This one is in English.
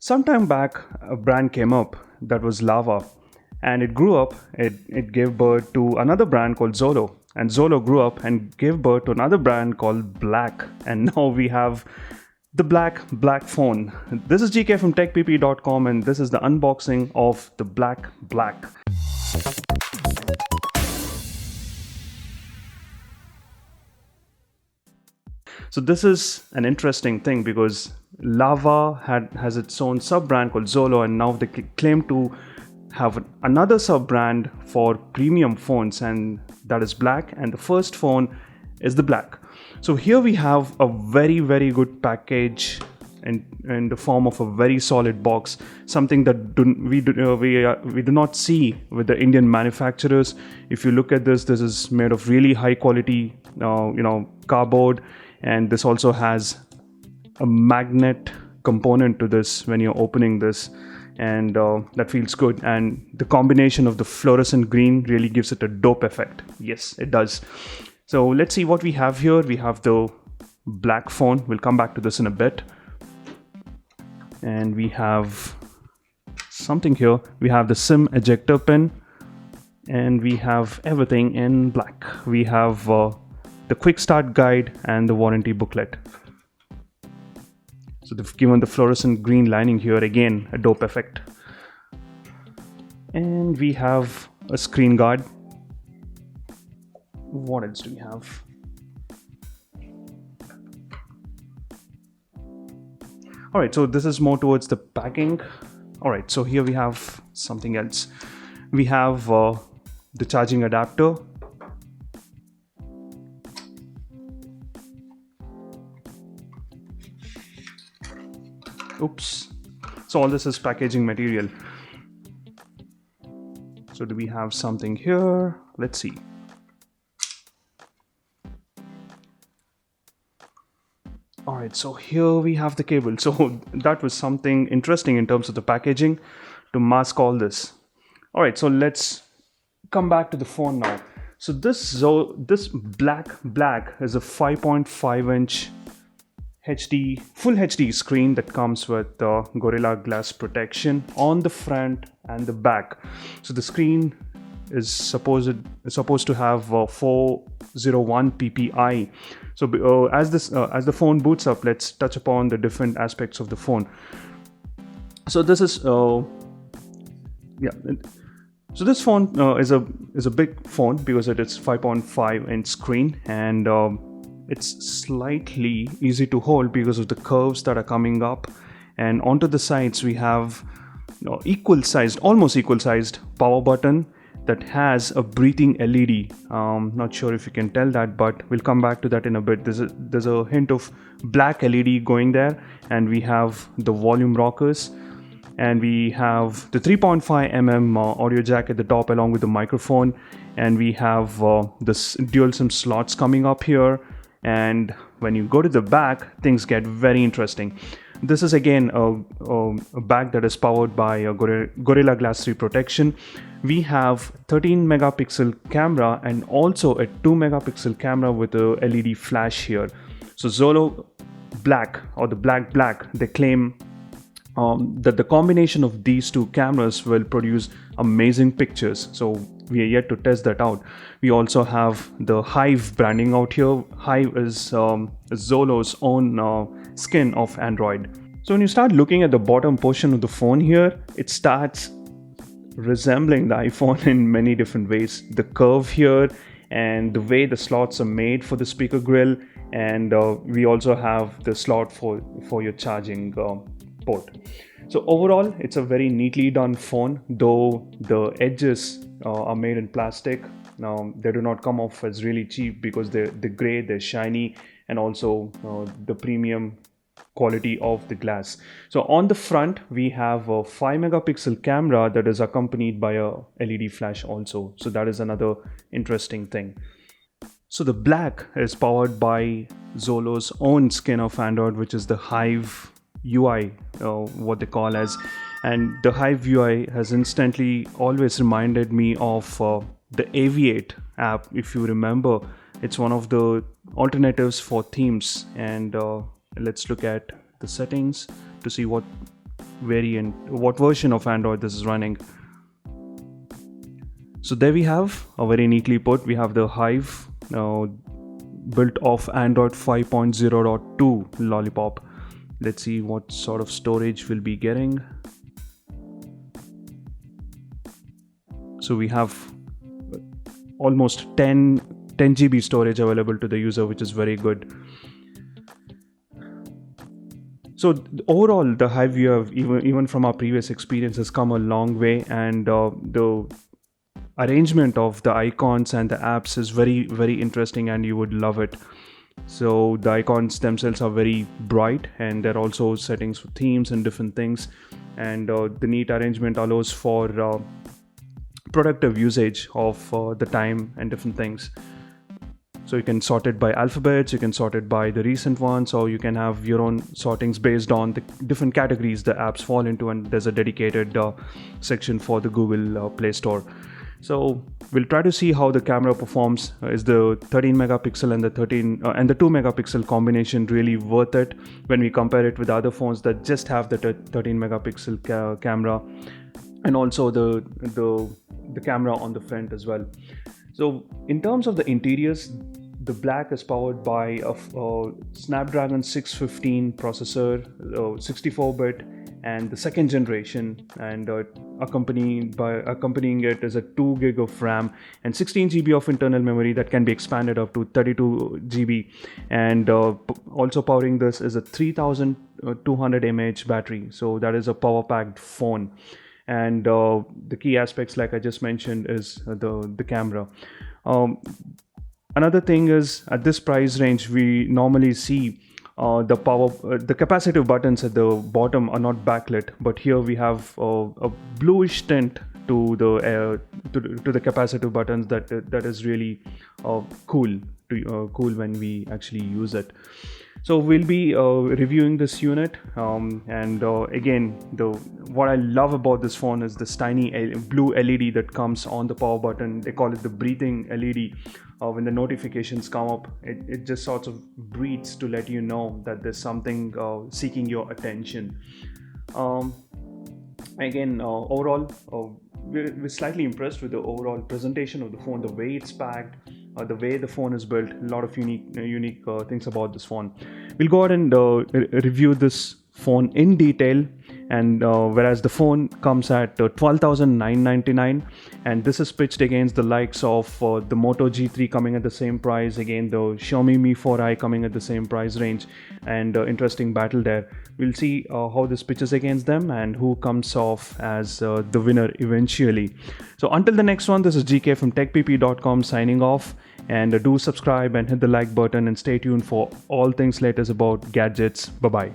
Sometime back, a brand came up that was Lava, and it grew up. It gave birth to another brand called XOLO, and XOLO grew up and gave birth to another brand called Black, and now we have the Black phone. This is GK from TechPP.com, and this is the unboxing of the Black. So this is an interesting thing because Lava has its own sub-brand called XOLO, and now they claim to have another sub-brand for premium phones, and that is Black, and the first phone is the Black. So here we have a very good package in the form of a very solid box, something that we do not see with the Indian manufacturers. If you look at this is made of really high quality cardboard, and this also has a magnet component to this when you're opening this, and that feels good, and the combination of the fluorescent green really gives it a dope effect. Yes, it does. So let's see what we have here. We have the Black phone. We'll come back to this in a bit. And we have something here. We have the SIM ejector pin, and we have everything in black. We have the quick start guide and the warranty booklet. So they've given the fluorescent green lining here, again a dope effect. And we have a screen guard. What else do we have? Alright, so this is more towards the packing. Alright, so here we have something else. We have the charging adapter. Oops. So all this is packaging material. So do we have something here? Let's see. Alright, so here we have the cable. So that was something interesting in terms of the packaging to mask all this. Alright, so let's come back to the phone now. So this Black is a 5.5 inch full HD screen that comes with Gorilla Glass protection on the front and the back. So the screen is supposed to have 401 ppi. So as the phone boots up, let's touch upon the different aspects of the phone. So this is So this phone is a big phone because it is 5.5 inch screen, and it's slightly easy to hold because of the curves that are coming up, and onto the sides we have almost equal sized power button that has a breathing LED. Not sure if you can tell that, but we'll come back to that in a bit. There's a hint of black LED going there, and we have the volume rockers, and we have the 3.5mm audio jack at the top along with the microphone, and we have this dual SIM slots coming up here. And when you go to the back, things get very interesting. This is again a bag that is powered by a Gorilla Glass 3 protection. We have 13 megapixel camera and also a 2 megapixel camera with a LED flash here. So XOLO Black, or the Black, they claim that the combination of these two cameras will produce amazing pictures. So we are yet to test that out. We also have the Hive branding out here. Hive is XOLO's own skin of Android. So when you start looking at the bottom portion of the phone here, it starts resembling the iPhone in many different ways. The curve here and the way the slots are made for the speaker grill, and we also have the slot for your charging port. So overall, it's a very neatly done phone, though the edges are made in plastic. Now they do not come off as really cheap because they're gray, they're shiny, and also the premium quality of the glass. So on the front we have a 5 megapixel camera that is accompanied by a LED flash also. So that is another interesting thing. So the Black is powered by XOLO's own skin of Android, which is the Hive UI, what they call as, and the Hive UI has instantly always reminded me of the Aviate app. If you remember, it's one of the alternatives for themes, and let's look at the settings to see what variant, what version of Android this is running. So there we have, a very neatly put, we have the Hive built off Android 5.0.2 Lollipop. Let's see what sort of storage we'll be getting. So we have almost 10 GB storage available to the user, which is very good. So overall, the Hive view, even from our previous experience, has come a long way, and the arrangement of the icons and the apps is very, very interesting, and you would love it. So the icons themselves are very bright, and there are also settings for themes and different things, and the neat arrangement allows for productive usage of the time and different things. So you can sort it by alphabets, you can sort it by the recent ones, or you can have your own sortings based on the different categories the apps fall into, and there's a dedicated section for the Google Play Store. So we'll try to see how the camera performs. Is the 13 megapixel and the 2 megapixel combination really worth it when we compare it with other phones that just have the 13 megapixel camera, and also the camera on the front as well. So in terms of the interiors, the Black is powered by a Snapdragon 615 processor, 64-bit, and the second generation, and accompanying it is a 2 gig of RAM and 16 GB of internal memory that can be expanded up to 32 GB, and also powering this is a 3200 mAh battery. So that is a power packed phone. And the key aspects, like I just mentioned, is the camera. Another thing is, at this price range, we normally see the capacitive buttons at the bottom are not backlit, but here we have a bluish tint to the capacitive buttons that is really cool when we actually use it. So we'll be reviewing this unit, and again, what I love about this phone is this tiny blue LED that comes on the power button. They call it the breathing LED. When the notifications come up, it just sort of breathes to let you know that there's something seeking your attention. Again, overall, we're slightly impressed with the overall presentation of the phone, the way it's packed, the way the phone is built. A lot of unique things about this phone. We'll go ahead and review this phone in detail, and whereas the phone comes at 12,999, and this is pitched against the likes of the Moto G3 coming at the same price, again the Xiaomi Mi 4i coming at the same price range, and interesting battle there. We'll see how this pitches against them and who comes off as the winner eventually. So until the next one, this is GK from TechPP.com signing off, and do subscribe and hit the like button, and stay tuned for all things latest about gadgets. Bye bye.